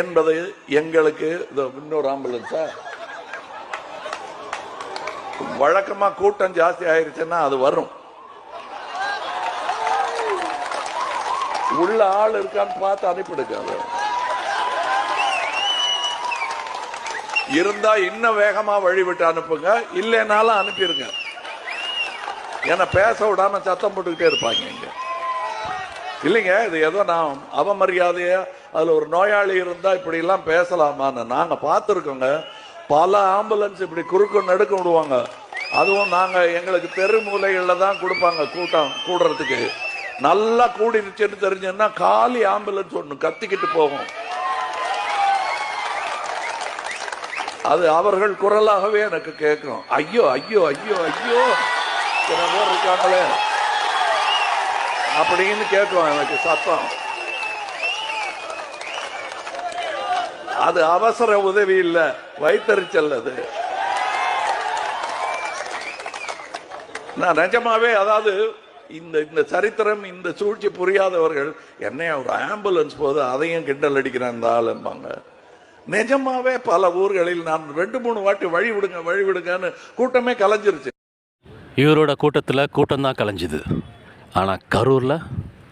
என்பது எங்களுக்கு இன்னொரு ஆம்புலன்ஸா வழக்கமா கூட்டம் ஜாஸ்தி ஆயிருச்சுன்னா அது வரும். உள்ள ஆள் இருக்கான்னு பார்த்து அனுப்பிடுங்க. இருந்தா இன்னும் வேகமா வழிவிட்டு அனுப்புங்க, இல்லைனாலும் அனுப்பிடுங்க. ஏன்னா பேச விடாம சத்தம் போட்டுக்கிட்டே இருப்பாங்க இங்க. இல்லைங்க, இது ஏதோ நான் அவமரியாதையா அதுல ஒரு நோயாளி இருந்தா இப்படி எல்லாம் பேசலாமான்னு நாங்க பார்த்துருக்கோங்க. பல ஆம்புலன்ஸ் இப்படி குறுக்கு நடுக்க விடுவாங்க. அதுவும் நாங்க எங்களுக்கு தெரு மூலைகள்ல தான் கொடுப்பாங்க கூட்டம் கூடுறதுக்கு. நல்லா கூடிருச்சுன்னு தெரிஞ்சுன்னா காலி ஆம்புலன்ஸ் ஒண்ணு கத்திக்கிட்டு போகும். அது அவர்கள் குரலாகவே எனக்கு கேட்கும். ஐயோ ஐயோ ஐயோ ஐயோ பேர் இருக்காங்களே அப்படின்னு கேட்கும் எனக்கு சத்தம். அது அவசர உதவி இல்லை, வைத்தறிச்சல். அது நான் நிஜமாவே, அதாவது இந்த சரித்திரம், இந்த சூழ்ச்சி புரியாதவர்கள் என்னைய ஒரு ஆம்புலன்ஸ் போது அதையும் கிண்டல் அடிக்கிறேன் இந்த ஆளும்பாங்க. நிஜமாவே பல ஊர்களில் நான் 2-3 வாட்டி வழி விடுங்கன்னு கூட்டமே கலைஞ்சிருச்சு. இவரோட கூட்டத்தில் கூட்டம் தான் கலைஞ்சுது. ஆனால் கரூரில்